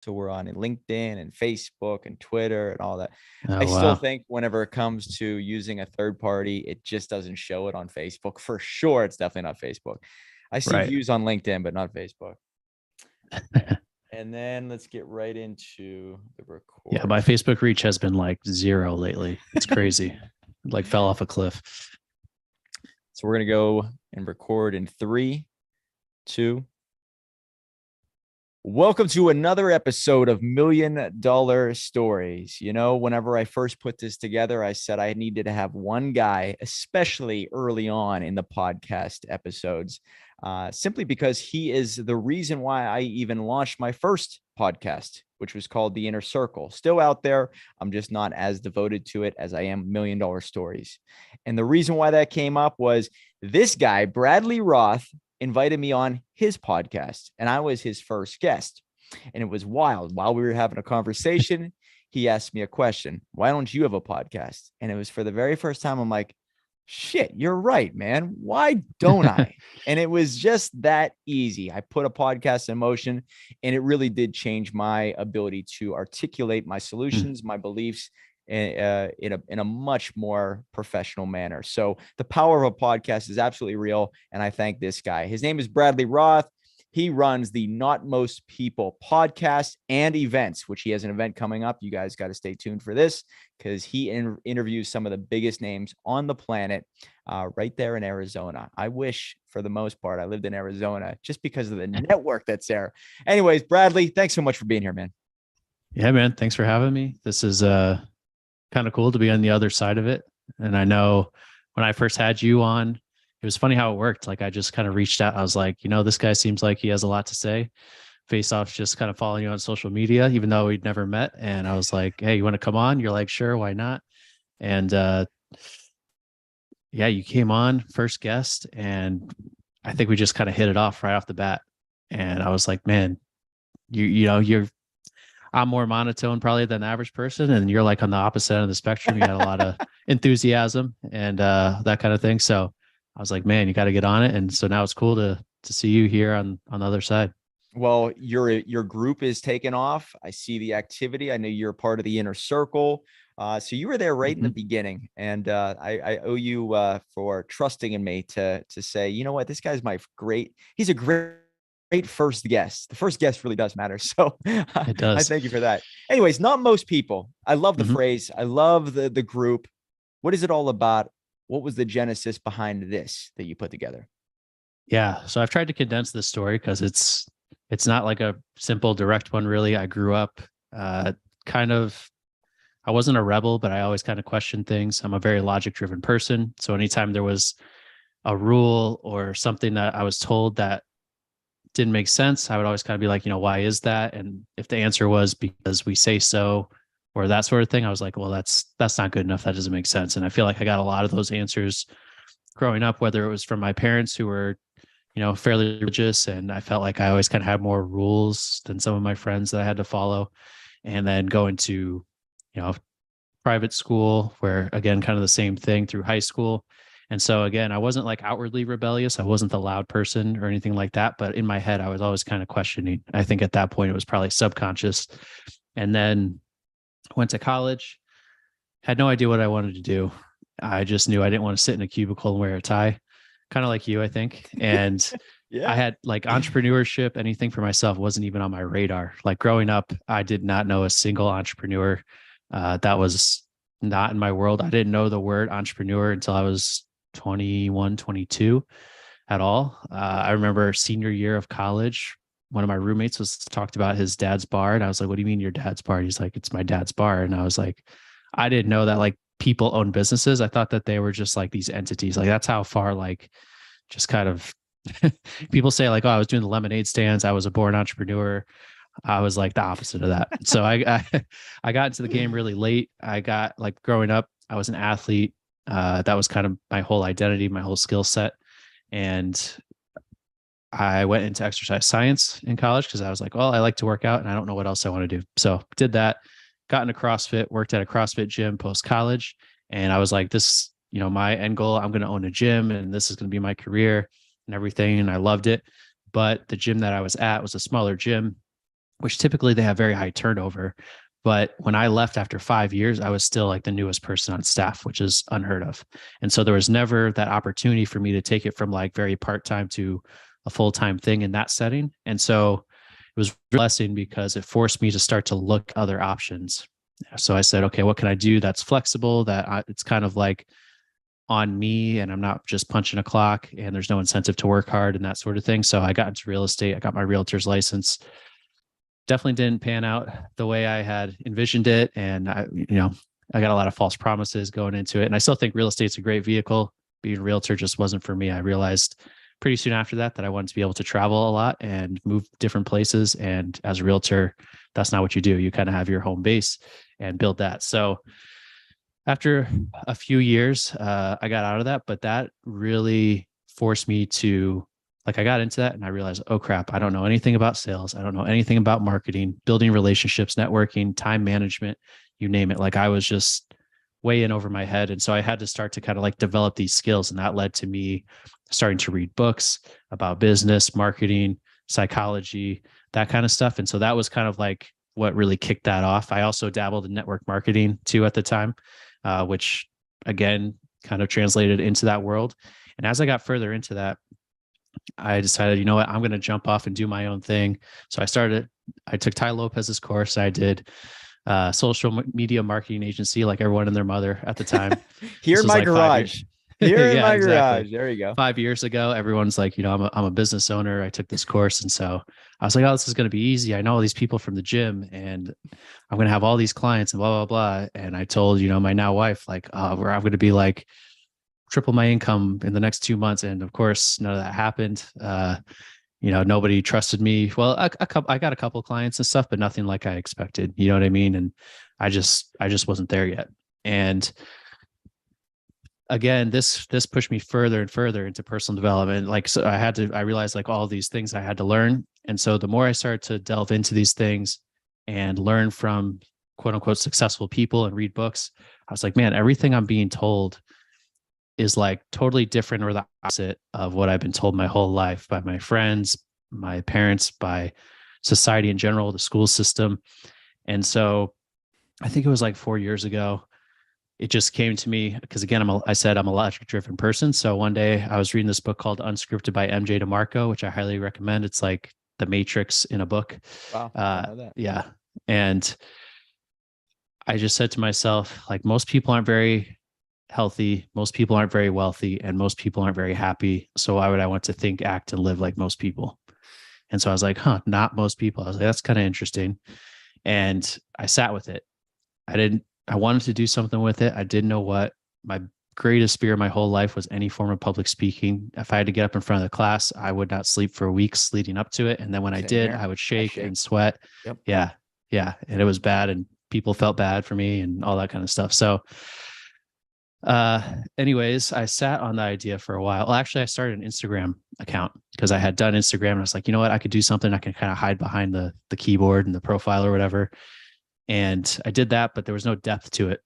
So we're on LinkedIn and Facebook and Twitter and all that. I Oh, still wow. think whenever it comes to using a third party, it just doesn't show it on Facebook. For sure, it's definitely not Facebook. I see Right. views on LinkedIn, but not Facebook. And then let's get right into the Yeah, record. my Facebook reach has been like 0 lately. It's crazy. Like fell off a cliff. So we're going to go and record in 3, 2. Welcome to another episode of $1,000,000 Stories. Whenever I first put this together, I said I needed to have one guy, especially early on in the podcast episodes, simply because he is the reason why I even launched my first podcast, which was called The Inner Circle. Still out there. I'm just not as devoted to it as I am $1,000,000 Stories. And the reason why that came up was this guy, Bradley Roth, invited me on his podcast, and I was his first guest. And it was wild. While we were having a conversation, he asked me a question. Why don't you have a podcast? And it was for the very first time. I'm like, shit, you're right, man. Why don't I? And it was just that easy. I put a podcast in motion, and it really did change my ability to articulate my solutions, my beliefs, in a much more professional manner. So the power of a podcast is absolutely real. And I thank this guy. His name is Bradley Roth. He runs the Not Most People podcast and events, which he has an event coming up. You guys got to stay tuned for this because he interviews some of the biggest names on the planet right there in Arizona. I wish for the most part I lived in Arizona just because of the network that's there. Anyways, Bradley, thanks so much for being here, man. Yeah, man. Thanks for having me. This is kind of cool to be on the other side of it. And I know when I first had you on, it was funny how it worked. Like I just kind of reached out. I was like, this guy seems like he has a lot to say. Face off just kind of following you on social media, even though we'd never met. And I was like, hey, you want to come on? You're like, sure, why not? And yeah, you came on first guest, and I think we just kind of hit it off right off the bat. And I was like, man, you're I'm more monotone probably than the average person, and you're like on the opposite end of the spectrum. You had a lot of enthusiasm and that kind of thing. So I was like, man, you got to get on it. And so now it's cool to see you here on the other side. Well, your group is taken off. I see the activity. I know you're part of the inner circle. So you were there right in the Mm-hmm. beginning, and I owe you for trusting in me to say, you know what, this guy's he's a great first guest. The first guest really does matter. So It I does. thank you for that. Anyways, not most people. I love the Mm-hmm. phrase. I love the group. What is it all about? What was the genesis behind this that you put together? Yeah. So I've tried to condense this story because it's not like a simple direct one. Really, I grew up uh, kind of. I wasn't a rebel, but I always kind of questioned things. I'm a very logic driven person. So anytime there was a rule or something that I was told that didn't make sense, I would always kind of be like, why is that? And if the answer was because we say so or that sort of thing, I was like, well, that's not good enough. That doesn't make sense. And I feel like I got a lot of those answers growing up, whether it was from my parents who were, fairly religious, and I felt like I always kind of had more rules than some of my friends that I had to follow. And then going to, private school where again, kind of the same thing through high school. And so again, I wasn't like outwardly rebellious. I wasn't the loud person or anything like that. But in my head, I was always kind of questioning. I think at that point it was probably subconscious. And then went to college, had no idea what I wanted to do. I just knew I didn't want to sit in a cubicle and wear a tie, kind of like you, I think. And I Yeah. had like entrepreneurship, anything for myself wasn't even on my radar. Like growing up, I did not know a single entrepreneur. That was not in my world. I didn't know the word entrepreneur until I was 21, 22 at all. I remember senior year of college, one of my roommates was talked about his dad's bar. And I was like, what do you mean your dad's bar? And he's like, it's my dad's bar. And I was like, I didn't know that like people own businesses. I thought that they were just like these entities. Like that's how far like just kind of people say like, oh, I was doing the lemonade stands. I was a born entrepreneur. I was like the opposite of that. So I got into the game really late. I got like growing up, I was an athlete. That was kind of my whole identity, my whole skill set. And I went into exercise science in college because I was like, well, I like to work out and I don't know what else I want to do. So did that, got into CrossFit, worked at a CrossFit gym post college. And I was like, this, my end goal, I'm going to own a gym and this is going to be my career and everything. And I loved it. But the gym that I was at was a smaller gym. which typically they have very high turnover. But when I left after 5 years, I was still like the newest person on staff, which is unheard of. And so there was never that opportunity for me to take it from like very part-time to a full-time thing in that setting. And so it was a blessing because it forced me to start to look other options. So I said, okay, what can I do that's flexible, it's kind of like on me and I'm not just punching a clock and there's no incentive to work hard and that sort of thing. So I got into real estate. I got my realtor's license. Definitely didn't pan out the way I had envisioned it. And I got a lot of false promises going into it. And I still think real estate's a great vehicle. Being a realtor just wasn't for me. I realized pretty soon after that I wanted to be able to travel a lot and move different places. And as a realtor, that's not what you do. You kind of have your home base and build that. So after a few years, I got out of that, but that really forced me to, like, I got into that and I realized, oh crap, I don't know anything about sales. I don't know anything about marketing, building relationships, networking, time management, you name it. Like I was just way in over my head. And so I had to start to kind of like develop these skills. And that led to me starting to read books about business, marketing, psychology, that kind of stuff. And so that was kind of like what really kicked that off. I also dabbled in network marketing too at the time, which again, kind of translated into that world. And as I got further into that, I decided, you know what, I'm going to jump off and do my own thing. So I took Ty Lopez's course. I did social media marketing agency, like everyone and their mother at the time. Here in my like garage. Here in yeah, my exactly. garage. There you go. 5 years ago, everyone's like, I'm a business owner. I took this course. And so I was like, oh, this is going to be easy. I know all these people from the gym and I'm going to have all these clients and blah, blah, blah. And I told, my now wife, like, I'm going to be like triple my income in the next 2 months. And of course, none of that happened. Nobody trusted me. Well, I got a couple of clients and stuff, but nothing like I expected. You know what I mean? And I just wasn't there yet. And again, this pushed me further and further into personal development. Like, so I realized like all these things I had to learn. And so the more I started to delve into these things and learn from quote unquote successful people and read books, I was like, man, everything I'm being told is like totally different or the opposite of what I've been told my whole life by my friends, my parents, by society in general, the school system. And so I think it was like 4 years ago, it just came to me because again, I said I'm a logic driven person. So one day I was reading this book called Unscripted by MJ DeMarco, which I highly recommend. It's like the Matrix in a book. Wow. I know that. Yeah. And I just said to myself, like, most people aren't very healthy, most people aren't very wealthy, and most people aren't very happy. So why would I want to think, act, and live like most people? And so I was like, not most people. I was like, that's kind of interesting. And I sat with it. I wanted to do something with it. I didn't know what. My greatest fear my whole life was any form of public speaking. If I had to get up in front of the class, I would not sleep for weeks leading up to it. And then when I did, I would shake and sweat. Yep. Yeah. Yeah. And it was bad. And people felt bad for me and all that kind of stuff. So anyways, I sat on the idea for a while. Well, actually, I started an Instagram account because I had done Instagram and I was like, you know what, I could do something. I can kind of hide behind the keyboard and the profile or whatever. And I did that, but there was no depth to it.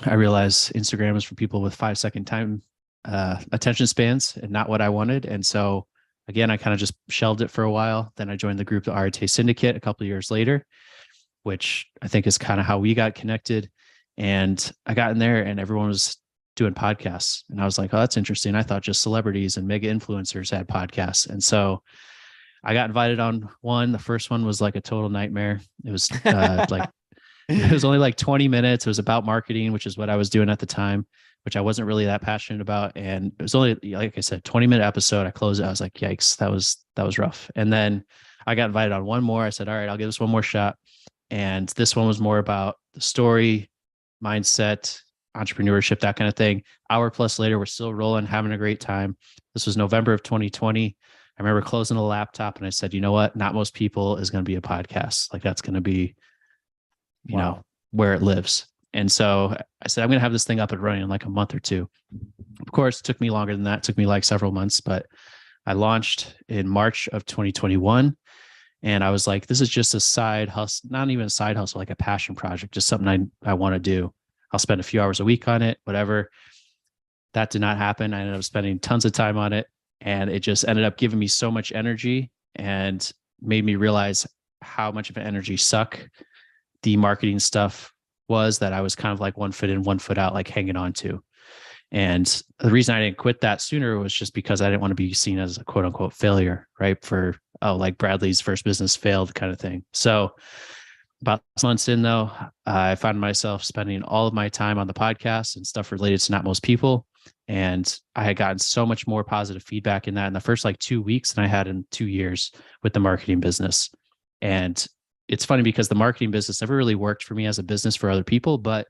I realized Instagram is for people with 5-second time attention spans and not what I wanted. And so again, I kind of just shelved it for a while. Then I joined the group, the RTA Syndicate, a couple of years later, which I think is kind of how we got connected. And I got in there and everyone was doing podcasts. And I was like, oh, that's interesting. I thought just celebrities and mega influencers had podcasts. And so I got invited on one. The first one was like a total nightmare. It was it was only like 20 minutes. It was about marketing, which is what I was doing at the time, which I wasn't really that passionate about. And it was only, like I said, 20-minute episode. I closed it. I was like, yikes, that was rough. And then I got invited on one more. I said, all right, I'll give this one more shot. And this one was more about the story, mindset, entrepreneurship, that kind of thing. Hour plus later, we're still rolling, having a great time. This was November of 2020. I remember closing the laptop and I said, you know what? Not most people is going to be a podcast. Like that's going to be, you know, where it lives. And so I said, I'm going to have this thing up and running in like a month or two. Of course, it took me longer than that. It took me like several months, but I launched in March of 2021. And I was like, this is just a side hustle, not even a side hustle, like a passion project, just something I want to do. I'll spend a few hours a week on it, whatever. That did not happen. I ended up spending tons of time on it. And it just ended up giving me so much energy and made me realize how much of an energy suck the marketing stuff was, that I was kind of like 1 foot in, 1 foot out, like hanging on to. And the reason I didn't quit that sooner was just because I didn't want to be seen as a quote unquote failure, right? For, oh, like Bradley's first business failed kind of thing. So about 6 months in, though, I found myself spending all of my time on the podcast and stuff related to Not Most People. And I had gotten so much more positive feedback in that in the first like 2 weeks than I had in 2 years with the marketing business. And it's funny because the marketing business never really worked for me as a business for other people, but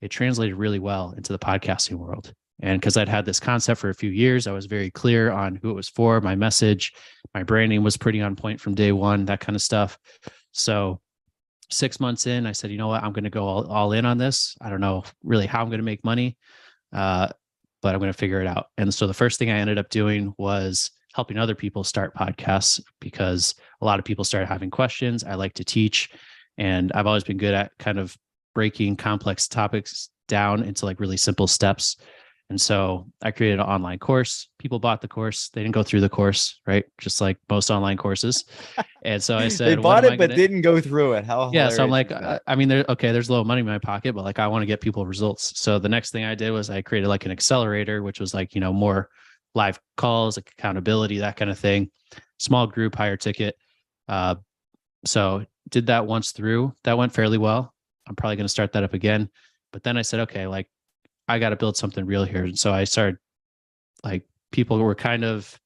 it translated really well into the podcasting world. And because I'd had this concept for a few years, I was very clear on who it was for, my message, my branding was pretty on point from day one, that kind of stuff. So 6 months in, I said, you know what, I'm going to go all in on this. I don't know really how I'm going to make money, but I'm going to figure it out. And so the first thing I ended up doing was helping other people start podcasts, because a lot of people started having questions. I like to teach, and I've always been good at kind of breaking complex topics down into like really simple steps. And so I created an online course. People bought the course. They didn't go through the course, right? Just like most online courses. And so I said, they bought it, but didn't go through it. How yeah. So I'm hilarious like, is that? I mean, there's a little money in my pocket, but like, I want to get people results. So the next thing I did was I created like an accelerator, which was like, more live calls, like accountability, that kind of thing, small group, higher ticket. So did that once through. That went fairly well. I'm probably going to start that up again. But then I said, okay, like I got to build something real here. And so I started, like, people who were kind of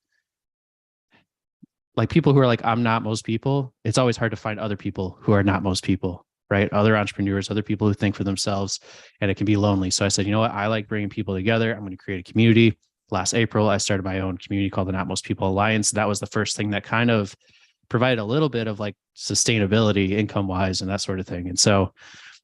like people who are like, I'm not most people. It's always hard to find other people who are not most people, right? Other entrepreneurs, other people who think for themselves, and it can be lonely. So I said, you know what? I like bringing people together. I'm going to create a community. Last April, I started my own community called the Not Most People Alliance. That was the first thing that kind of provided a little bit of like sustainability income wise and that sort of thing. And so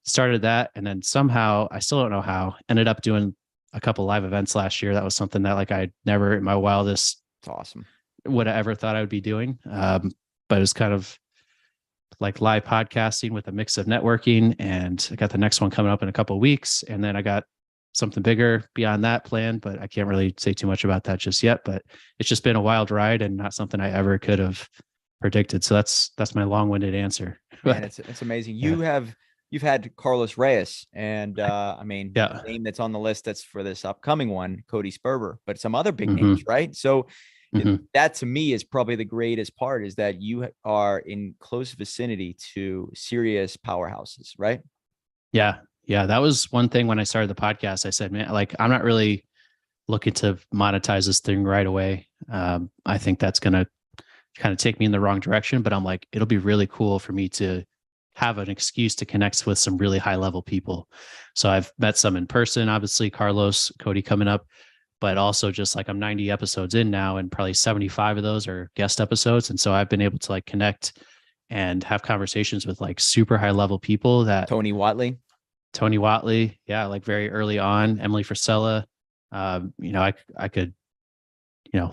started that. And then somehow, I still don't know how, ended up doing a couple live events last year. That was something that like I never in my wildest It's awesome. would have ever thought I would be doing. But it was kind of like live podcasting with a mix of networking. And I got the next one coming up in a couple of weeks. And then I got something bigger beyond that plan, but I can't really say too much about that just yet. But it's just been a wild ride and not something I ever could have predicted. So that's my long-winded answer. Man, it's amazing. Yeah. You've had Carlos Reyes, and I mean, Yeah. the name that's on the list that's for this upcoming one, Cody Sperber, but some other big Mm-hmm. names, right? So Mm-hmm. that to me is probably the greatest part, is that you are in close vicinity to serious powerhouses, right? Yeah. Yeah. That was one thing when I started the podcast. I said, man, like, I'm not really looking to monetize this thing right away. I think that's going to kind of take me in the wrong direction, but I'm like, it'll be really cool for me to have an excuse to connect with some really high level people. So I've met some in person, obviously Carlos, Cody coming up, but also just like I'm 90 episodes in now, and probably 75 of those are guest episodes. And so I've been able to like connect and have conversations with like super high level people. That Tony Watley. Tony Watley, yeah, like very early on, Emily Frisella. I could,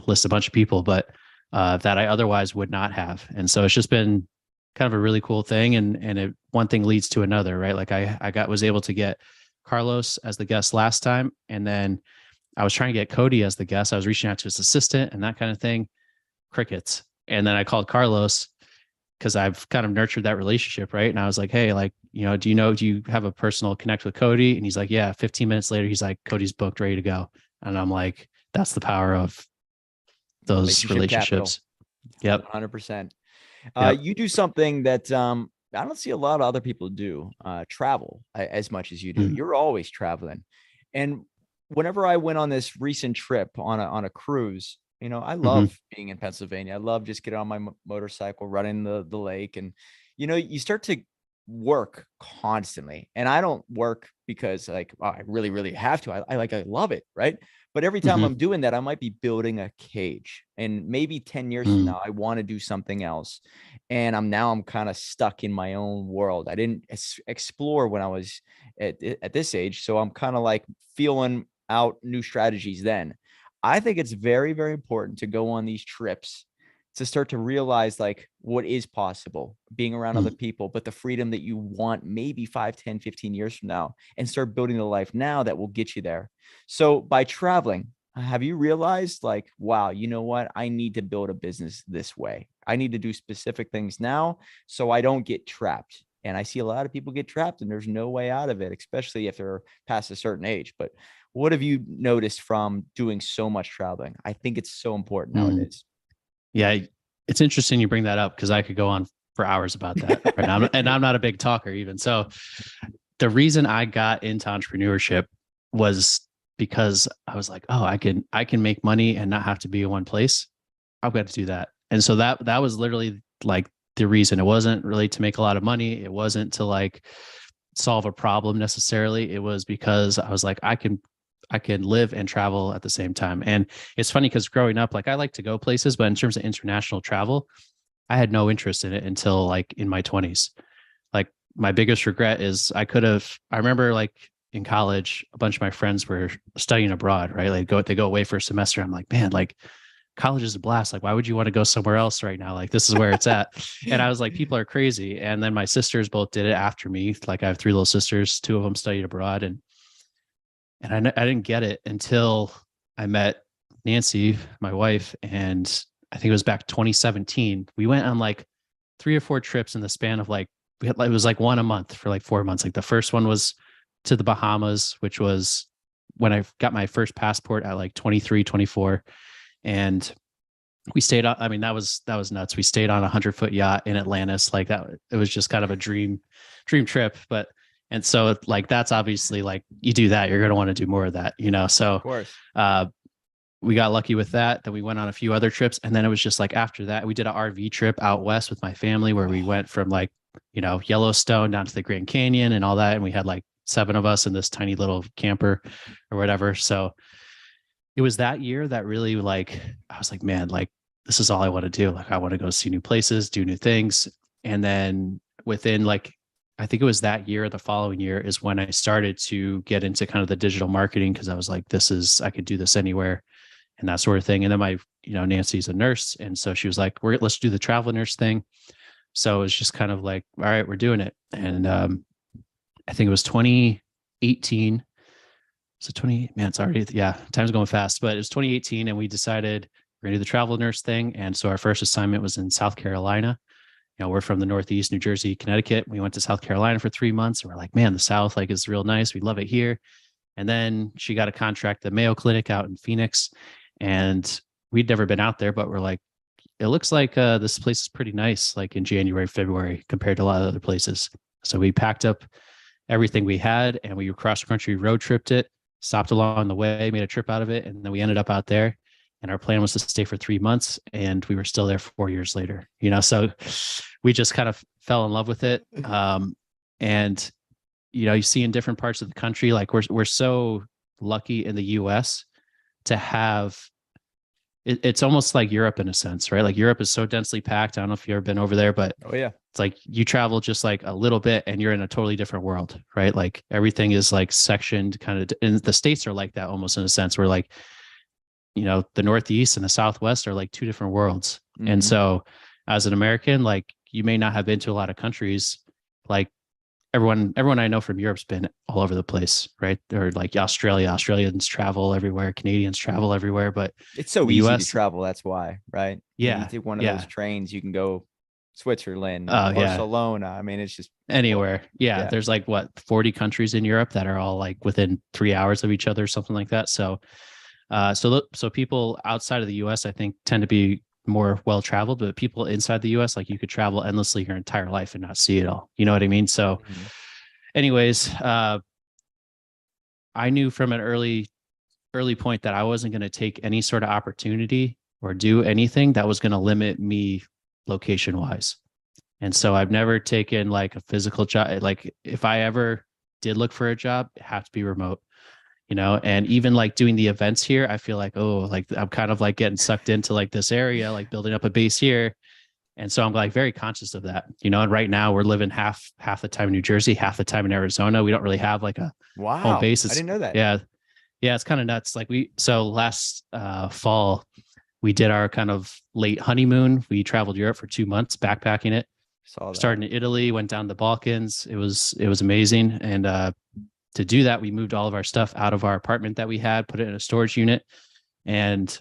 list a bunch of people, but that I otherwise would not have. And so it's just been kind of a really cool thing. And one thing leads to another, right? Like was able to get Carlos as the guest last time. And then I was trying to get Cody as the guest. I was reaching out to his assistant and that kind of thing. Crickets. And then I called Carlos because I've kind of nurtured that relationship, right? And I was like, hey, like, do you have a personal connect with Cody? And he's like, yeah. 15 minutes later, he's like, Cody's booked, ready to go. And I'm like, that's the power of those Relationship capital. relationships. Yep. 100%. Yep. You do something that I don't see a lot of other people do, travel as much as you do. Mm-hmm. You're always traveling. And whenever I went on this recent trip on a cruise, I Mm-hmm. love being in Pennsylvania. I love just getting on my motorcycle, running the lake. And, you start to work constantly. And I don't work because like, I really, really have to. I love it. Right. But every time Mm-hmm. I'm doing that, I might be building a cage, and maybe 10 years from Mm-hmm. now, I want to do something else. And I'm kind of stuck in my own world. I didn't explore when I was at this age. So I'm kind of like feeling out new strategies then. I think it's very, very important to go on these trips to start to realize like what is possible being around other people, but the freedom that you want maybe 5, 10, 15 years from now, and start building the life now that will get you there. So by traveling, have you realized like, wow, you know what? I need to build a business this way. I need to do specific things now so I don't get trapped. And I see a lot of people get trapped and there's no way out of it, especially if they're past a certain age. But what have you noticed from doing so much traveling? I think it's so important Mm. nowadays. Yeah, it's interesting you bring that up because I could go on for hours about that right now. And I'm not a big talker even. So the reason I got into entrepreneurship was because I was like, oh, I can make money and not have to be in one place. I've got to do that. And so that was literally like the reason. It wasn't really to make a lot of money. It wasn't to like solve a problem necessarily. It was because I was like, I can live and travel at the same time. And it's funny because growing up, like I like to go places, but in terms of international travel, I had no interest in it until like in my 20s. Like my biggest regret is I remember like in college, a bunch of my friends were studying abroad, right? Like they go away for a semester. I'm like, man, like college is a blast. Like, why would you want to go somewhere else right now? Like, this is where it's at. And I was like, people are crazy. And then my sisters both did it after me. Like, I have three little sisters, two of them studied abroad, and I didn't get it until I met Nancy, my wife, and I think it was back 2017. We went on like 3 or 4 trips in the span of like it was like one a month for like 4 months. Like the first one was to the Bahamas, which was when I got my first passport at like 23, 24. And we stayed on, I mean, that was nuts. We stayed on a 100-foot yacht in Atlantis. Like that, it was just kind of a dream trip. But, and so like, that's obviously like, you do that, you're going to want to do more of that, you know? Of So, course. uh, we got lucky with that. Then we went on a few other trips. And then it was just like, after that, we did an RV trip out west with my family where we went from like, Yellowstone down to the Grand Canyon and all that. And we had like 7 of us in this tiny little camper or whatever. So it was that year that really like, I was like, man, like this is all I want to do. Like I want to go see new places, do new things. And then within like, I think it was that year, the following year is when I started to get into kind of the digital marketing because I was like, I could do this anywhere and that sort of thing. And then Nancy's a nurse. And so she was like, let's do the travel nurse thing. So it was just kind of like, all right, we're doing it. And I think it was 2018. So 20, man, it's already, yeah, time's going fast, but it was 2018 and we decided we're gonna do the travel nurse thing. And so our first assignment was in South Carolina. We're from the Northeast, New Jersey, Connecticut. We went to South Carolina for 3 months and we're like, man, the South like is real nice. We love it here. And then she got a contract at the Mayo Clinic out in Phoenix. And we'd never been out there, but we're like, it looks like this place is pretty nice, like in January, February, compared to a lot of other places. So we packed up everything we had and we cross country road tripped it, stopped along the way, made a trip out of it. And then we ended up out there. And our plan was to stay for 3 months. And we were still there 4 years later, so we just kind of fell in love with it. And, you see in different parts of the country, like we're so lucky in the US to have it's almost like Europe in a sense, right? Like Europe is so densely packed. I don't know if you've ever been over there, but Oh yeah. it's like you travel just like a little bit and you're in a totally different world, right? Like everything is like sectioned kind of, and the States are like that almost in a sense where like, the Northeast and the Southwest are like two different worlds. Mm-hmm. And so as an American, like you may not have been to a lot of countries. Like everyone I know from Europe's been all over the place, right? Or like Australians travel everywhere, Canadians travel everywhere, but it's so easy US, to travel. That's why, right? Yeah. You take one of those trains, you can go Switzerland, yeah. Barcelona. I mean, it's just anywhere. Yeah. There's like 40 countries in Europe that are all like within 3 hours of each other, something like that. So, so people outside of the US, I think, tend to be more well-traveled, but people inside the US, like you could travel endlessly your entire life and not see it all. You know what I mean? So anyways, I knew from an early point that I wasn't going to take any sort of opportunity or do anything that was going to limit me location wise. And so I've never taken like a physical job. Like if I ever did look for a job, it had to be remote. And even like doing the events here, I feel like, oh, like I'm kind of like getting sucked into like this area, like building up a base here. And so I'm like very conscious of that, and right now we're living half the time in New Jersey, half the time in Arizona. We don't really have like a home base. I didn't know that. Yeah. Yeah. It's kind of nuts. Like so last fall, we did our kind of late honeymoon. We traveled Europe for 2 months, backpacking it. Started in Italy, went down the Balkans. It was amazing. And, to do that, we moved all of our stuff out of our apartment that we had, put it in a storage unit. And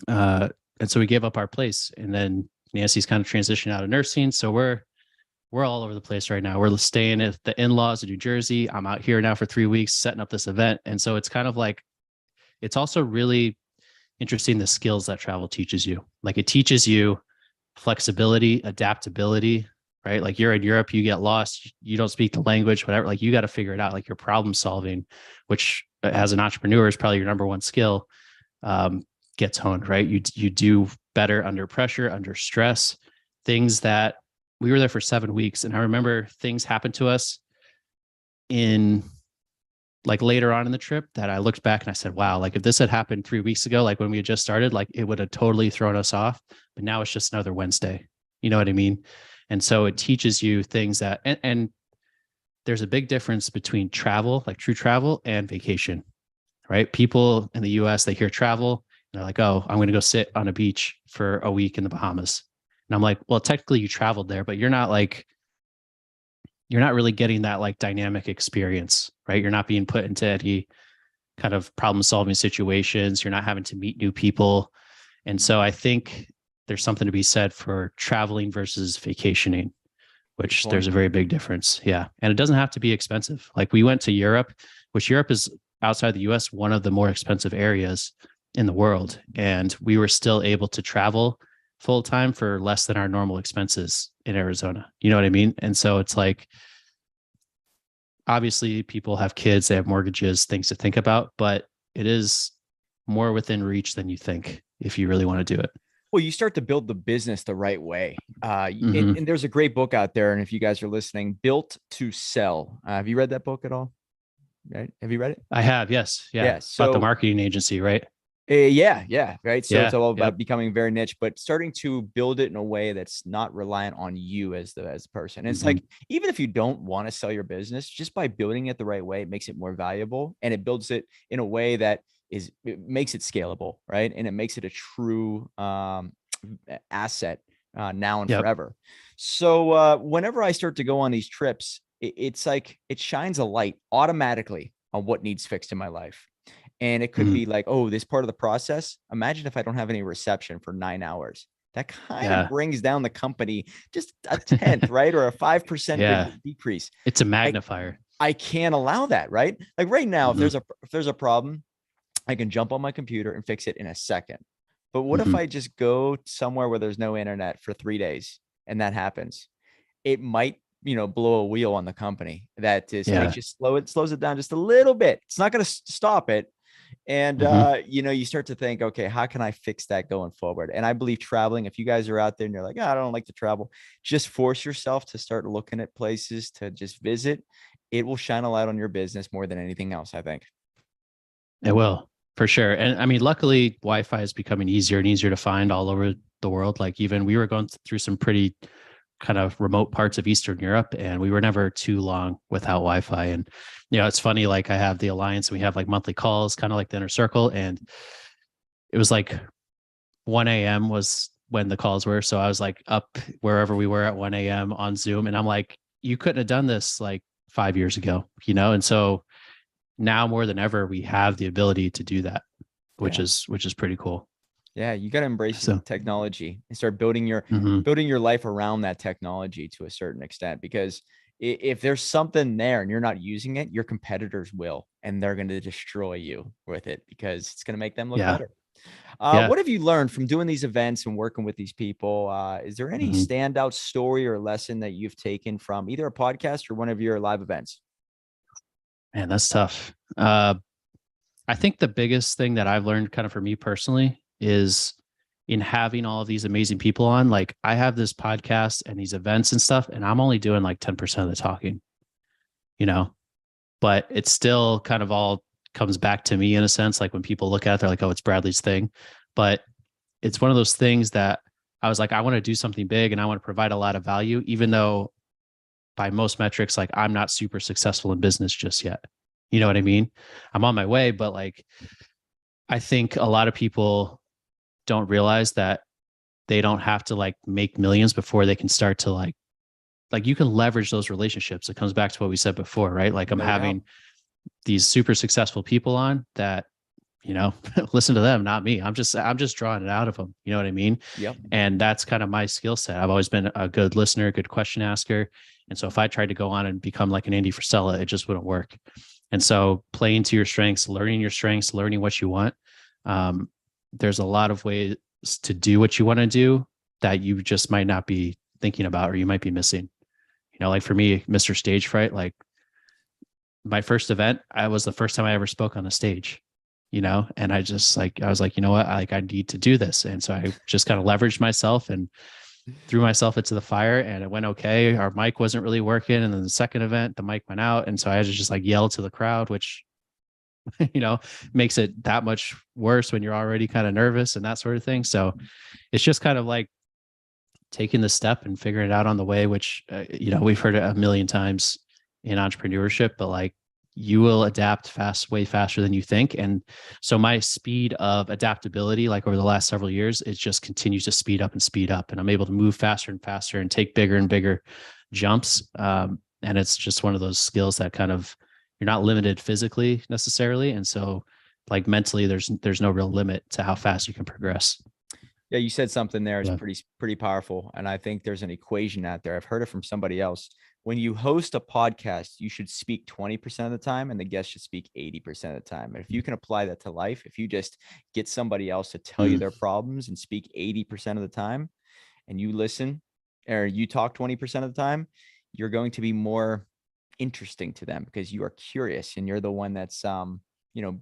and so we gave up our place, and then Nancy's kind of transitioned out of nursing. So we're all over the place right now. We're staying at the in-laws in New Jersey. I'm out here now for 3 weeks setting up this event. And so it's kind of like, it's also really interesting the skills that travel teaches you. Like it teaches you flexibility, adaptability, right? Like you're in Europe, you get lost, you don't speak the language, whatever. Like you got to figure it out. Like your problem solving, which as an entrepreneur is probably your number one skill, gets honed, right? You do better under pressure, under stress, things that we were there for 7 weeks. And I remember things happened to us in like later on in the trip that I looked back and I said, wow, like if this had happened 3 weeks ago, like when we had just started, like it would have totally thrown us off. But now it's just another Wednesday. You know what I mean? And so it teaches you things that, and there's a big difference between travel, like true travel, and vacation, right? People in the US, they hear travel and they're like, oh, I'm going to go sit on a beach for a week in the Bahamas. And I'm like, well, technically you traveled there, but you're not really getting that like dynamic experience, right? You're not being put into any kind of problem solving situations. You're not having to meet new people. And so I think there's something to be said for traveling versus vacationing, which there's a very big difference. Yeah. And it doesn't have to be expensive. Like we went to Europe, which Europe is outside the US, one of the more expensive areas in the world. And we were still able to travel full time for less than our normal expenses in Arizona. You know what I mean? And so it's like, obviously people have kids, they have mortgages, things to think about, but it is more within reach than you think if you really want to do it. Well, you start to build the business the right way. And there's a great book out there. And if you guys are listening, Built to Sell. Have you read that book at all? Right? Have you read it? I have. Yes. Yeah. Yeah. So about the marketing agency, right? Yeah. Right. So it's all about yep. becoming very niche, but starting to build it in a way that's not reliant on you as the person. And it's like, even if you don't want to sell your business, just by building it the right way, it makes it more valuable, and it builds it in a way that it makes it scalable, right? And it makes it a true asset now and forever. So whenever I start to go on these trips, it's like it shines a light automatically on what needs fixed in my life. And it could be like, oh, this part of the process. Imagine if I don't have any reception for 9 hours. That kind of brings down the company just a tenth, right? Or a 5% decrease. It's a magnifier. I can't allow that, right? Like right now, if there's a problem, I can jump on my computer and fix it in a second. But what if I just go somewhere where there's no internet for 3 days and that happens? It might, blow a wheel on the company. That is like just slows it down just a little bit. It's not going to stop it. And, you start to think, okay, how can I fix that going forward? And I believe traveling, if you guys are out there and you're like, I don't like to travel, just force yourself to start looking at places to just visit. It will shine a light on your business more than anything else, I think. It will, for sure. And I mean, luckily Wi-Fi is becoming easier and easier to find all over the world. Like even we were going through some pretty kind of remote parts of Eastern Europe, and we were never too long without Wi-Fi. And, it's funny, like I have the Alliance and we have like monthly calls, kind of like the inner circle. And it was like 1 a.m. was when the calls were. So I was like up wherever we were at 1 a.m. on Zoom. And I'm like, you couldn't have done this like 5 years ago, And so now more than ever, we have the ability to do that, which is pretty cool. Yeah, you got to embrace technology and start building your life around that technology to a certain extent, because if there's something there and you're not using it, your competitors will, and they're going to destroy you with it because it's going to make them look better. What have you learned from doing these events and working with these people? Is there any standout story or lesson that you've taken from either a podcast or one of your live events? Man, that's tough. I think the biggest thing that I've learned kind of for me personally is in having all of these amazing people on. Like I have this podcast and these events and stuff, and I'm only doing like 10% of the talking, but it's still kind of all comes back to me in a sense. Like when people look at it, they're like, oh, it's Bradley's thing. But it's one of those things that I was like, I want to do something big and I want to provide a lot of value, even though by most metrics, like I'm not super successful in business just yet. You know what I mean? I'm on my way, but like, I think a lot of people don't realize that they don't have to like make millions before they can start to like you can leverage those relationships. It comes back to what we said before, right? Like I'm having these super successful people on that listen to them, not me. I'm just drawing it out of them. You know what I mean? Yep. And that's kind of my skill set. I've always been a good listener, a good question asker. And so if I tried to go on and become like an Andy Frisella, it just wouldn't work. And so playing to your strengths, learning what you want. Um, there's a lot of ways to do what you want to do that you just might not be thinking about, or you might be missing. Like for me, Mr. Stage Fright, like my first event, I was the first time I ever spoke on a stage, and I was like, you know what, I need to do this. And so I just kind of leveraged myself and threw myself into the fire, and it went okay. Our mic wasn't really working. And then the second event, the mic went out. And so I had to just like yell to the crowd, which, makes it that much worse when you're already kind of nervous and that sort of thing. So it's just kind of like taking the step and figuring it out on the way, which, we've heard it a million times in entrepreneurship, but like you will adapt way faster than you think. And so my speed of adaptability, like over the last several years, it just continues to speed up and speed up. And I'm able to move faster and faster and take bigger and bigger jumps. And it's just one of those skills that kind of, you're not limited physically necessarily. And so like mentally, there's no real limit to how fast you can progress. Yeah, you said something there is Yeah. pretty powerful. And I think there's an equation out there. I've heard it from somebody else. When you host a podcast, you should speak 20% of the time and the guest should speak 80% of the time. And if you can apply that to life, if you just get somebody else to tell you their problems and speak 80% of the time, and you listen, or you talk 20% of the time, you're going to be more interesting to them because you are curious and you're the one that's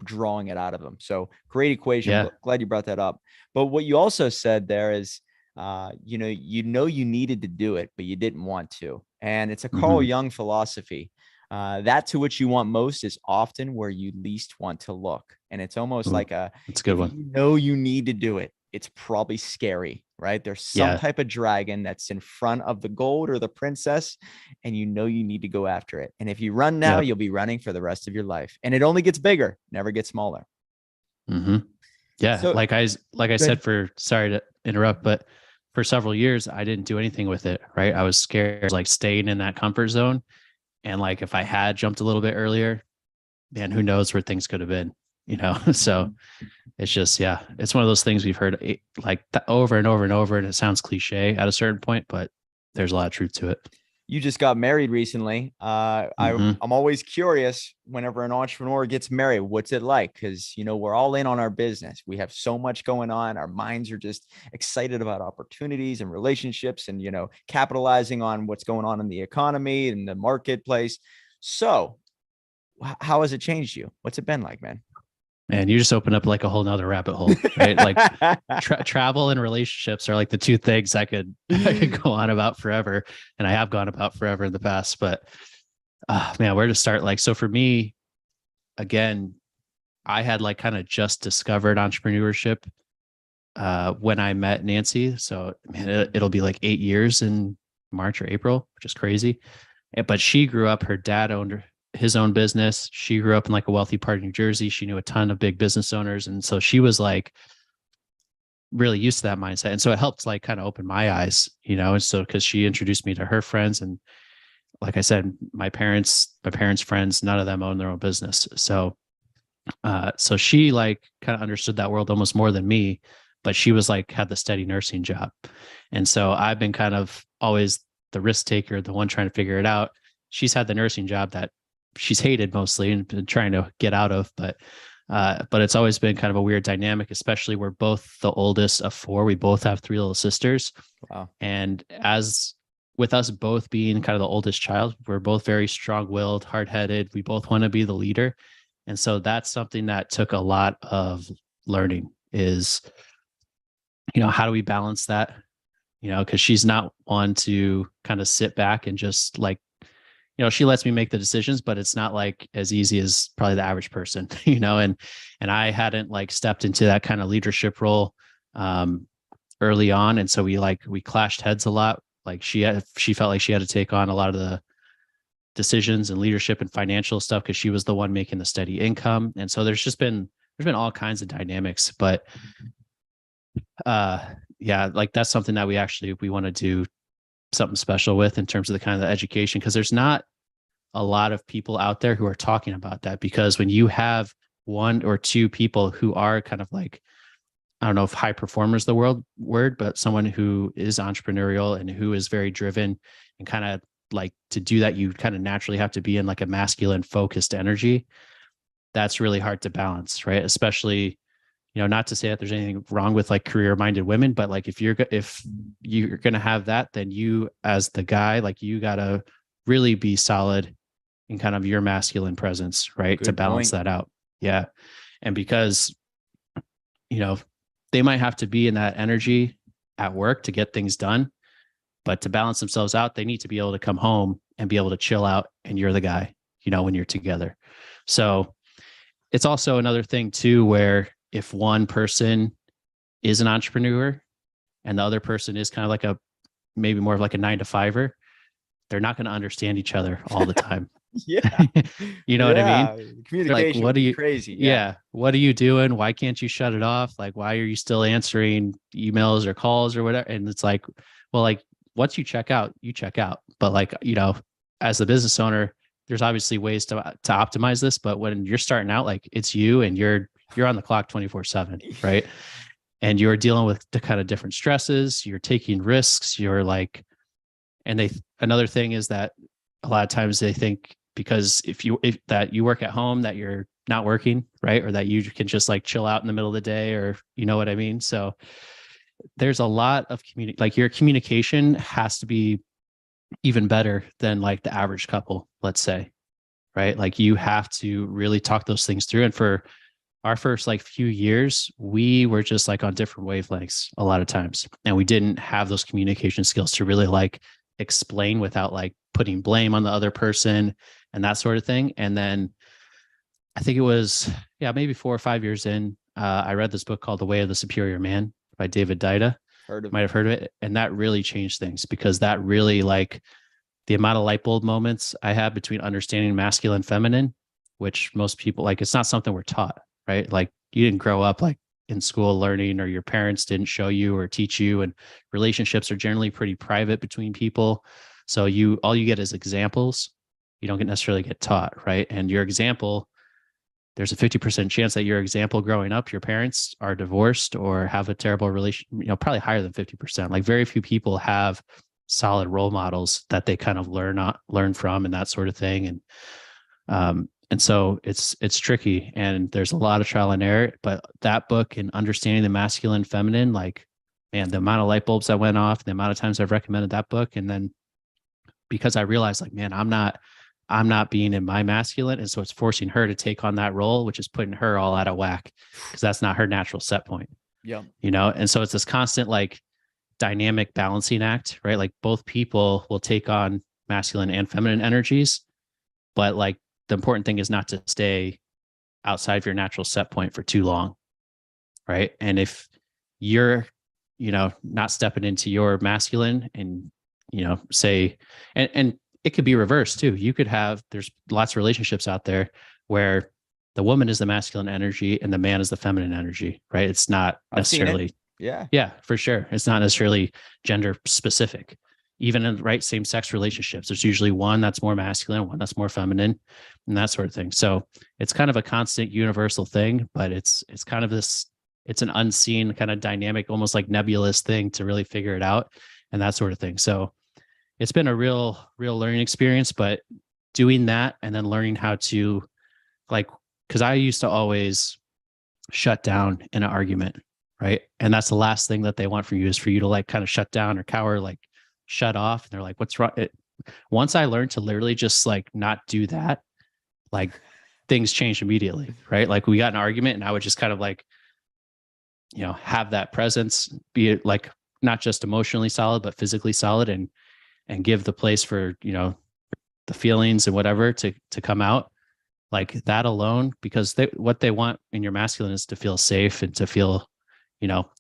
drawing it out of them. So great equation. Yeah. Glad you brought that up. But what you also said there is you needed to do it, but you didn't want to. And it's a Carl Jung philosophy. That to which you want most is often where you least want to look. And it's almost like it's a good one. You need to do it, it's probably scary, right? There's some type of dragon that's in front of the gold or the princess, and you need to go after it. And if you run now, you'll be running for the rest of your life. And it only gets bigger, never gets smaller. Yeah. So, like I said, sorry to interrupt, but for several years, I didn't do anything with it. Right. I was scared, like staying in that comfort zone. And like, if I had jumped a little bit earlier, man, who knows where things could have been, So it's just, it's one of those things we've heard like over and over and over. And it sounds cliche at a certain point, but there's a lot of truth to it. You just got married recently. I'm always curious whenever an entrepreneur gets married, what's it like? Because, we're all in on our business. We have so much going on. Our minds are just excited about opportunities and relationships and, capitalizing on what's going on in the economy and the marketplace. So how has it changed you? What's it been like, man? Man, you just open up like a whole nother rabbit hole, right? Like travel and relationships are like the two things I could go on about forever. And I have gone about forever in the past, but man, where to start? Like, so for me, again, I had like kind of just discovered entrepreneurship when I met Nancy. So man, it'll be like 8 years in March or April, which is crazy. But she grew up, her dad owned his own business. She grew up in like a wealthy part of New Jersey. She knew a ton of big business owners. And so she was like really used to that mindset. And so it helped like kind of open my eyes, and so, cause she introduced me to her friends. And like I said, my parents' friends, none of them own their own business. So, so she like kind of understood that world almost more than me, but she was like, had the steady nursing job. And so I've been kind of always the risk taker, the one trying to figure it out. She's had the nursing job that she's hated mostly and been trying to get out of, but it's always been kind of a weird dynamic, especially we're both the oldest of four. We both have 3 little sisters. Wow. And as with us both being kind of the oldest child, we're both very strong-willed, hard-headed. We both want to be the leader. And so that's something that took a lot of learning is, how do we balance that? Because she's not one to kind of sit back and just like, she lets me make the decisions, but it's not like as easy as probably the average person, and I hadn't like stepped into that kind of leadership role early on. And so we clashed heads a lot. Like she felt like she had to take on a lot of the decisions and leadership and financial stuff because she was the one making the steady income. And so there's been all kinds of dynamics, but like that's something that we want to do something special with in terms of the kind of the education, because there's not a lot of people out there who are talking about that. Because when you have one or two people who are kind of like, I don't know if high performers the word, but someone who is entrepreneurial and who is very driven, and kind of like, to do that, you kind of naturally have to be in like a masculine focused energy. That's really hard to balance, right? Especially, not to say that there's anything wrong with like career minded women, but like if you're going to have that, then you as the guy, like you got to really be solid in kind of your masculine presence, right? To Good balance point. that out. Yeah. And because, you know, they might have to be in that energy at work to get things done, but to balance themselves out, they need to be able to come home and be able to chill out. And you're the guy, when you're together. So it's also another thing too, where if one person is an entrepreneur and the other person is kind of like maybe more of like a 9 to 5er, they're not going to understand each other all the time. Yeah. You know what I mean? Yeah. They're like, Communication what would are be you, crazy. yeah, what are you doing? Why can't you shut it off? Like, why are you still answering emails or calls or whatever? And it's like, well, like once you check out, you check out. But like, as the business owner, there's obviously ways to optimize this. But when you're starting out, like it's you and you're on the clock 24/7, right? And you're dealing with the kind of different stresses, you're taking risks, you're like, and another thing is that a lot of times they think, because if that you work at home, that you're not working, right? Or that you can just like chill out in the middle of the day, or you know what I mean? So there's a lot of like your communication has to be even better than like the average couple, let's say, right? Like you have to really talk those things through. And for our first like few years, we were just like on different wavelengths a lot of times. And we didn't have those communication skills to really like explain without like putting blame on the other person and that sort of thing. And then I think it was, yeah, maybe 4 or 5 years in, I read this book called The Way of the Superior Man by David Deida. Heard of Might it. have heard of it. And that really changed things, because that really like the amount of light bulb moments I had between understanding masculine and feminine, which most people like, it's not something we're taught, right? Like you didn't grow up like in school learning, or your parents didn't show you or teach you. And relationships are generally pretty private between people. So all you get is examples. You don't necessarily get taught, right? And your example, there's a 50% chance that your example growing up, your parents are divorced or have a terrible relation, probably higher than 50%. Like very few people have solid role models that they kind of learn from and that sort of thing. And so it's tricky, and there's a lot of trial and error, but that book and understanding the masculine and feminine, like, man, the amount of light bulbs that went off, the amount of times I've recommended that book. And then because I realized like, man, I'm not being in my masculine. And so it's forcing her to take on that role, which is putting her all out of whack, because that's not her natural set point. Yeah. And so it's this constant like dynamic balancing act, right? Like both people will take on masculine and feminine energies, but like the important thing is not to stay outside of your natural set point for too long, right? And if you're, not stepping into your masculine and, say, and it could be reversed too. You could there's lots of relationships out there where the woman is the masculine energy and the man is the feminine energy, right? It's not necessarily, yeah, for sure. It's not necessarily gender specific. Even in same sex relationships, there's usually one that's more masculine, one that's more feminine, and that sort of thing. So it's kind of a constant universal thing, but it's kind of it's an unseen kind of dynamic, almost like nebulous thing to really figure it out and that sort of thing. So it's been a real learning experience, but doing that and then learning how to because I used to always shut down in an argument, right? And that's the last thing that they want from you, is for you to like kind of shut down or cower, like shut off. And they're like, what's wrong? Once I learned to literally just like not do that, like things changed immediately, right? Like we got an argument and I would just kind of like, have that presence, be it like not just emotionally solid, but physically solid, and give the place for, the feelings and whatever to come out. Like that alone, because what they want in your masculine is to feel safe and to feel,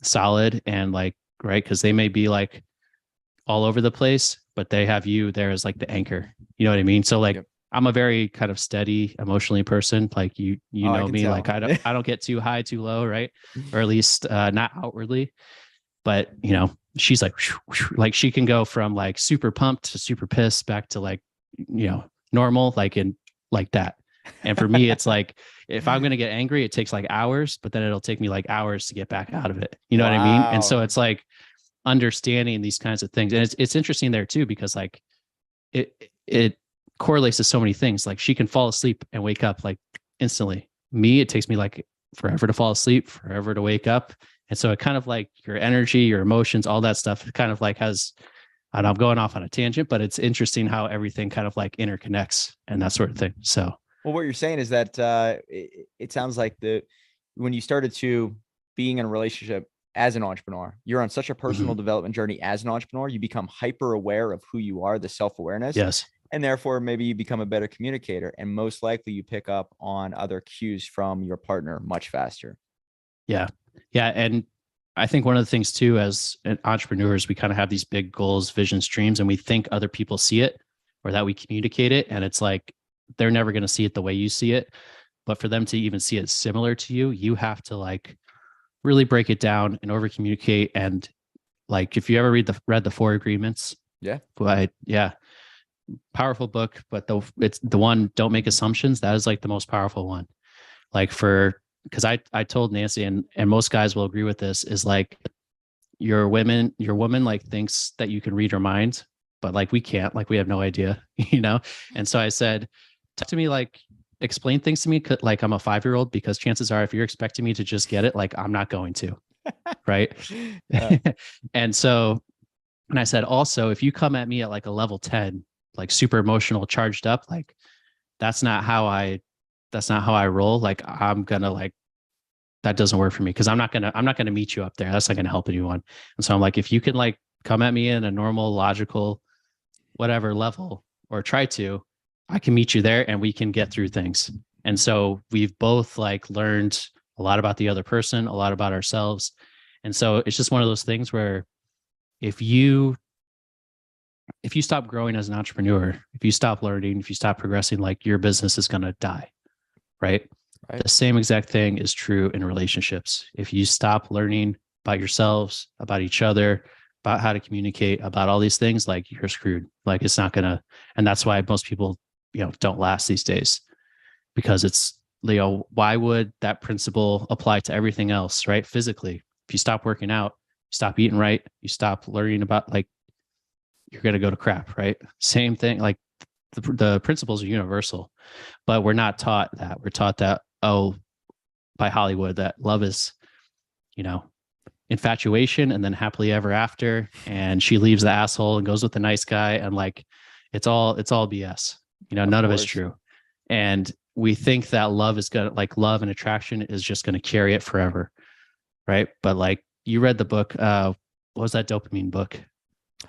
solid and like, right. Cause they may be like all over the place, but they have you there as like the anchor. You know what I mean? So like, yep. I'm a very kind of steady emotionally person. Like you know me, tell. Like I don't get too high, too low. Right. Or at least not outwardly, but she's like she can go from like super pumped to super pissed back to like, normal, like in like that. And for me, it's like, if I'm going to get angry, it takes like hours, but then it'll take me like hours to get back out of it. You know what I mean? And so Wow. it's like understanding these kinds of things. And it's interesting there too, because like it correlates to so many things. Like she can fall asleep and wake up like instantly. Me, it takes me like forever to fall asleep, forever to wake up. And so it kind of like your energy, your emotions, all that stuff, it kind of like has, and I'm going off on a tangent, but it's interesting how everything kind of like interconnects and that sort of thing. So, Well, what you're saying is that it sounds like when you started to being in a relationship as an entrepreneur, you're on such a personal development journey as an entrepreneur, you become hyper aware of who you are, the self-awareness, yes. and therefore maybe you become a better communicator, and most likely you pick up on other cues from your partner much faster. Yeah. Yeah. And I think one of the things too, as entrepreneurs, we kind of have these big goals, visions, dreams, and we think other people see it or that we communicate it. And it's like, they're never going to see it the way you see it. But for them to even see it similar to you, you have to like really break it down and over communicate. And like, if you ever read the Four Agreements, Yeah. but yeah, powerful book, but it's the one, don't make assumptions. That is like the most powerful one. Like because I told Nancy, and most guys will agree with this, is like your woman like thinks that you can read her mind, but like we can't, like we have no idea, you know? And so I said, talk to me, like explain things to me like I'm a 5-year-old, because chances are if you're expecting me to just get it, like I'm not going to, right? Yeah. And so, and I said, also, if you come at me at like a level 10, like super emotional, charged up, like that's not how I roll. Like I'm gonna like, that doesn't work for me, because I'm not gonna meet you up there. That's not gonna help anyone. And so I'm like, if you can like come at me in a normal, logical, whatever level, or try to, I can meet you there and we can get through things. And so we've both like learned a lot about the other person, a lot about ourselves. And so it's just one of those things where if you stop growing as an entrepreneur, if you stop learning, if you stop progressing, like your business is going to die, right? Right. The same exact thing is true in relationships. If you stop learning about yourselves, about each other, about how to communicate, about all these things, like you're screwed. Like it's not gonna, and that's why most people, don't last these days, because it's, why would that principle apply to everything else, right? Physically, if you stop working out, you stop eating right, you stop learning about, like, you're gonna go to crap, right? Same thing, like the principles are universal, but we're not taught that. We're taught that, oh, by Hollywood, that love is, infatuation and then happily ever after. And she leaves the asshole and goes with the nice guy. And like, it's all BS. Of None of it's course. true. And we think that love is gonna, like, love and attraction is just gonna carry it forever. Right. But like, you read the book, what was that dopamine book?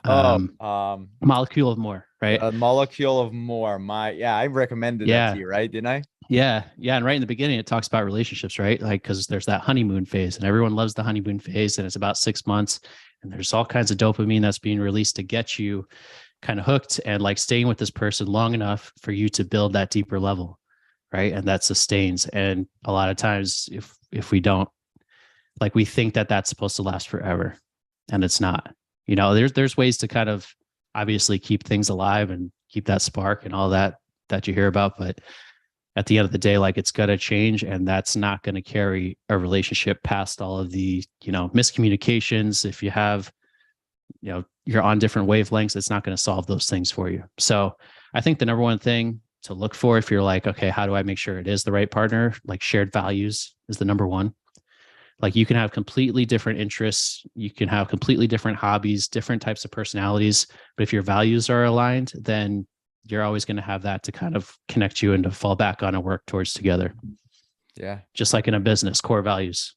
Oh, Molecule of More, right? a molecule of more. I recommended that to Yeah. you, right? Didn't I? Yeah. Yeah. And right in the beginning, it talks about relationships, right? Like, because there's that honeymoon phase and everyone loves the honeymoon phase, and it's about 6 months. And there's all kinds of dopamine that's being released to get you kind of hooked and like staying with this person long enough for you to build that deeper level. Right. And that sustains. And a lot of times, if we don't, like, we think that that's supposed to last forever, and it's not. There's ways to kind of obviously keep things alive and keep that spark and all that you hear about, but at the end of the day, like, it's going to change, and that's not going to carry a relationship past all of the, miscommunications. If you have, you're on different wavelengths, it's not going to solve those things for you. So I think the number one thing to look for, if you're like, okay, how do I make sure it is the right partner? Like, shared values is the number one. Like, you can have completely different interests, you can have completely different hobbies, different types of personalities, but if your values are aligned, then you're always going to have that to kind of connect you and to fall back on and work towards together. Yeah. Just like in a business, core values.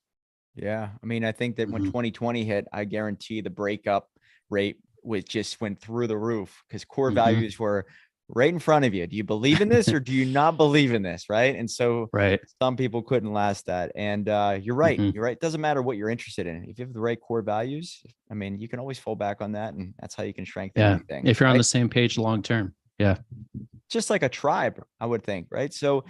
Yeah. I mean, I think that when 2020 hit, I guarantee the breakup rate just went through the roof, because core values were right in front of you. Do you believe in this or do you not believe in this? Right. And so Right. some people couldn't last that. And you're right. You're right. It doesn't matter what you're interested in. If you have the right core values, I mean, you can always fall back on that. And that's how you can strengthen Yeah. anything. If you're on Right? the same page long term. Yeah. Just like a tribe, I would think. Right. So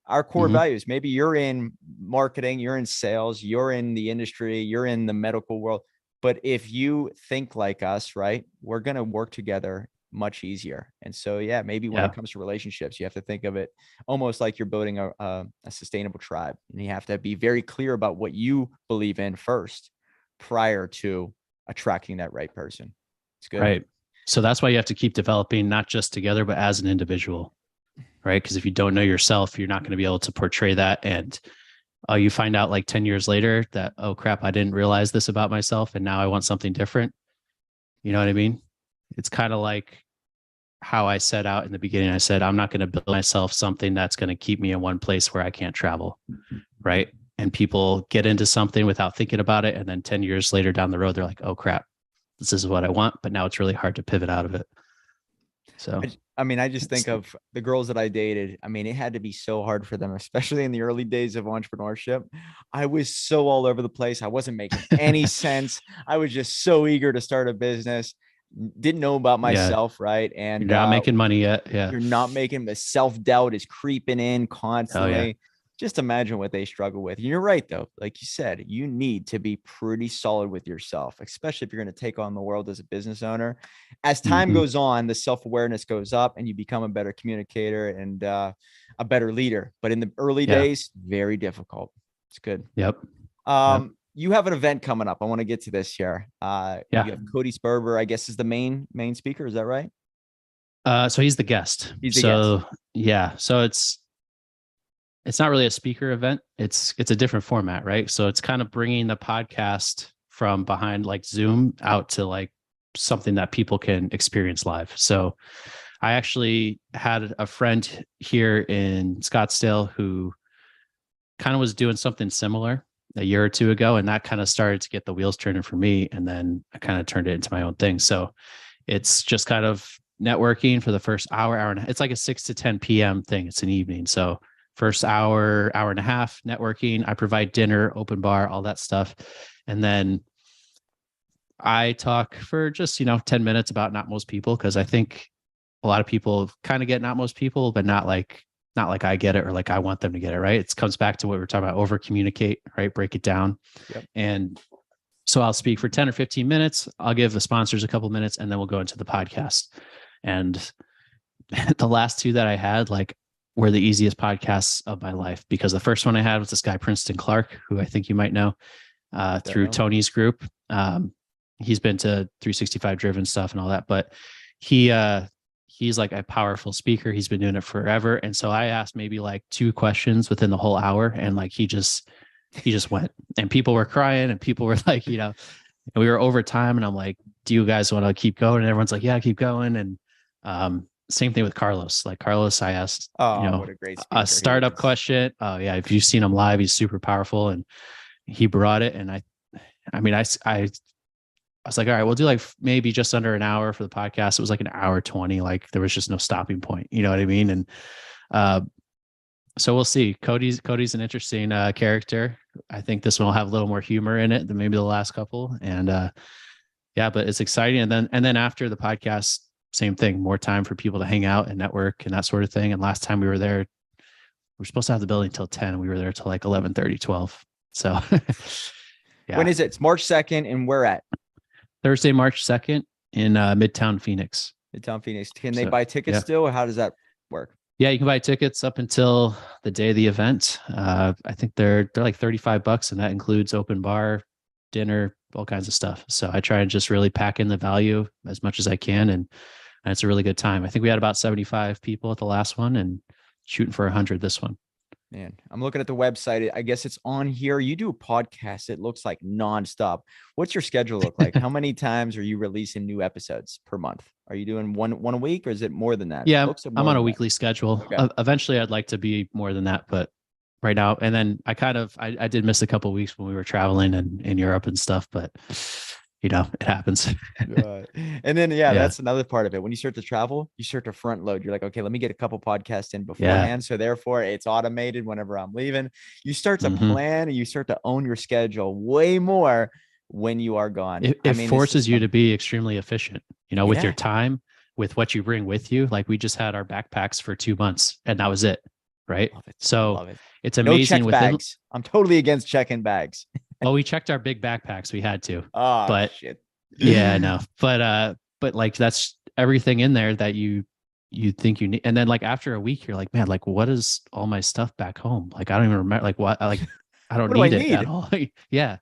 our core values, maybe you're in marketing, you're in sales, you're in the industry, you're in the medical world. But if you think like us, right, we're going to work together much easier. And so, yeah, maybe when Yeah. it comes to relationships, you have to think of it almost like you're building a sustainable tribe, and you have to be very clear about what you believe in first prior to attracting that right person. It's good. Right. So that's why you have to keep developing, not just together, but as an individual, right? Because if you don't know yourself, you're not going to be able to portray that. And you find out like 10 years later that, oh crap, I didn't realize this about myself. And now I want something different. You know what I mean? It's kind of like how I set out in the beginning. I said, I'm not going to build myself something that's going to keep me in one place where I can't travel. Right. And people get into something without thinking about it. And then 10 years later down the road, they're like, oh crap, this is what I want. But now it's really hard to pivot out of it. So, I mean, I just think of the girls that I dated. I mean, it had to be so hard for them, especially in the early days of entrepreneurship. I was so all over the place. I wasn't making any sense. I was just so eager to start a business. Didn't know about yeah, myself, right? you're And not making money yet. Yeah. you're not making, the self-doubt is creeping in Oh, yeah. constantly. Just imagine what they struggle with. And you're right, though. Like you said, you need to be pretty solid with yourself, especially if you're going to take on the world as a business owner. As time Mm-hmm. goes on, the self-awareness goes up and you become a better communicator and a better leader. But in the early Yeah. days, very difficult. It's good. Yep. You have an event coming up. I want to get to this here. Yeah. You have Cody Sperber, I guess, is the main speaker. Is that right? So he's the guest. He's the guest. Yeah. So it's not really a speaker event. It's a different format, right? So it's kind of bringing the podcast from behind like Zoom out to like something that people can experience live. So I actually had a friend here in Scottsdale who kind of was doing something similar a year or two ago, and that kind of started to get the wheels turning for me. And then I kind of turned it into my own thing. So it's just kind of networking for the first hour and it's like a 6 to 10 p.m. thing. It's an evening. So first hour and a half networking. I provide dinner, open bar, all that stuff. And then I talk for just, 10 minutes about not most people, because I think a lot of people kind of get not most people, but not like I get it or like I want them to get it, right? It comes back to what we're talking about, over communicate, right? Break it down. Yep. And so I'll speak for 10 or 15 minutes. I'll give the sponsors a couple minutes and then we'll go into the podcast. And the last two that I had, like, were the easiest podcasts of my life, because the first one I had was this guy, Princeton Clark, who I think you might know through Tony's group. He's been to 365 Driven stuff and all that, but he's like a powerful speaker. He's been doing it forever. And so I asked maybe like 2 questions within the whole hour, and like he just went, and people were crying and people were like, and we were over time, and I'm like, do you guys want to keep going? And everyone's like, yeah, keep going. And same thing with Carlos. Like Carlos, I asked, what a great speaker. a startup question. Oh yeah. If you've seen him live, he's super powerful, and he brought it. And I was like, all right, we'll do like maybe just under an hour for the podcast. It was like an hour 20. Like there was just no stopping point. You know what I mean? And so we'll see. Cody's an interesting character. I think this one will have a little more humor in it than maybe the last couple. And yeah, but it's exciting. And then after the podcast, same thing, more time for people to hang out and network and that sort of thing. And last time we were there, we were supposed to have the building till 10, and we were there till like 11:30, 12. So yeah. When is it? It's March 2nd, and where at? Thursday, March 2nd in Midtown Phoenix. Midtown Phoenix. Can they buy tickets still, or how does that work? Yeah, you can buy tickets up until the day of the event. I think they're like $35, and that includes open bar, dinner, all kinds of stuff. So I try and just really pack in the value as much as I can, and it's a really good time. I think we had about 75 people at the last one, and shooting for 100 this one. Man, I'm looking at the website. I guess it's on here. You do a podcast. It looks like nonstop. What's your schedule look like? How many times are you releasing new episodes per month? Are you doing one a week, or is it more than that? Yeah, I'm on a weekly schedule. Okay. Eventually I'd like to be more than that, but right now, and then I did miss a couple of weeks when we were traveling and in Europe and stuff, but it happens. And then, that's another part of it. When you start to travel, you start to front load. You're like, okay, let me get a couple podcasts in beforehand. Yeah. So therefore it's automated whenever I'm leaving. You start to plan, and you start to own your schedule way more when you are gone. It forces you to be extremely efficient, with your time, with what you bring with you. Like we just had our backpacks for 2 months, and that was it. Right. So it's amazing. No check bags. I'm totally against checking bags. Well, we checked our big backpacks. We had to. Oh, but shit. Yeah, no. But like everything in there that you think you need. And then like after a week, you're like, man, like what is all my stuff back home? Like I don't even remember like what like I don't What do I need it at need? all. Yeah,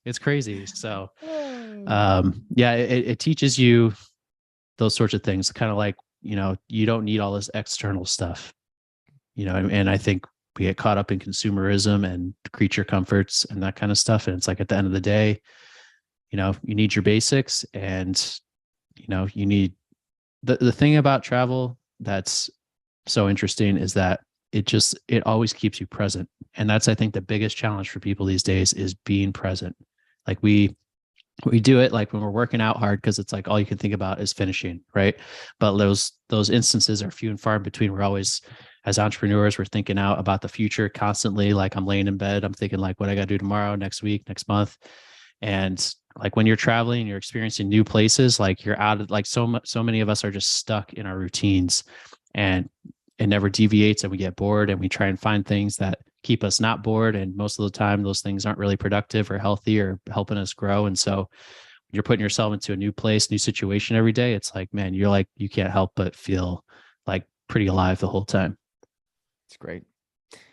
it's crazy. So Oh. yeah, it teaches you those sorts of things, kind of like, you don't need all this external stuff, and I think we get caught up in consumerism and creature comforts and that kind of stuff. And it's like at the end of the day, you need your basics, and you need the thing about travel that's so interesting is that it always keeps you present. And that's, I think, the biggest challenge for people these days is being present. Like we do it like when we're working out hard because it's like all you can think about is finishing, right? But those instances are few and far in between. We're always, as entrepreneurs, we're thinking out about the future constantly. Like I'm laying in bed, I'm thinking like what I got to do tomorrow, next week, next month. And like when you're traveling, you're experiencing new places, like you're out of like so many of us are just stuck in our routines, and it never deviates, and we get bored, and we try and find things that keep us not bored. And most of the time, those things aren't really productive or healthy or helping us grow. And so you're putting yourself into a new place, new situation every day. It's like, man, you're like, you can't help but feel like pretty alive the whole time. It's great.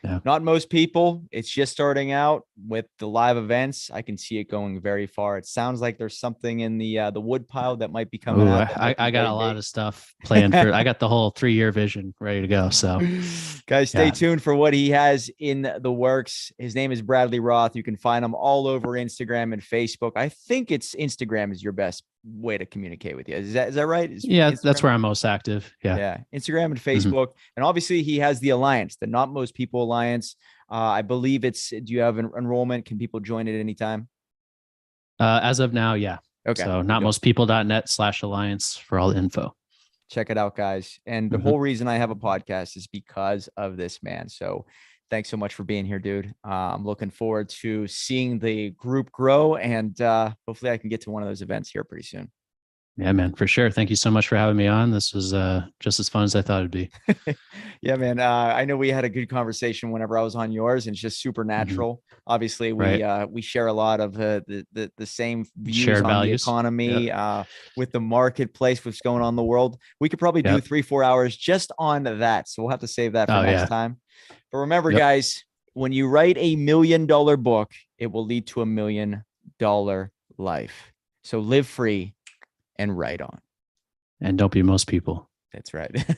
Yeah. Not most people. It's just starting out with the live events. I can see it going very far. It sounds like there's something in the wood pile that might be coming Oh, out. That might be I got very a lot big. of stuff planned for. I got the whole 3-year vision ready to go. So, Guys, stay yeah. tuned for what he has in the works. His name is Bradley Roth. You can find him all over Instagram and Facebook. I think it's Instagram is your best way to communicate with you. Is that right? Is Yeah, that's Instagram? where I'm most active. Yeah. Yeah, Instagram and Mhm. Facebook. And obviously he has the Alliance, the Not Most People Alliance. I believe do you have an enrollment? Can people join at any time? As of now, yeah. Okay, So cool deal. notmostpeople.net/alliance for all the info. Check it out, guys. And the Mhm. whole reason I have a podcast is because of this man. So thanks so much for being here, dude. I'm looking forward to seeing the group grow, and hopefully I can get to one of those events here pretty soon. Yeah, man, for sure. Thank you so much for having me on. This was just as fun as I thought it'd be. Yeah, man. I know we had a good conversation whenever I was on yours, and it's just super Mhm. natural. Obviously, Right. we share a lot of the same views Shared on the values. economy, Yep. with the marketplace, what's going on in the world. We could probably do Yep. 3-4 hours just on that. So we'll have to save that for Oh next yeah. time. But remember, Yep. guys, when you write $1 million book, it will lead to $1 million life. So live free and write on. And don't be most people. That's right.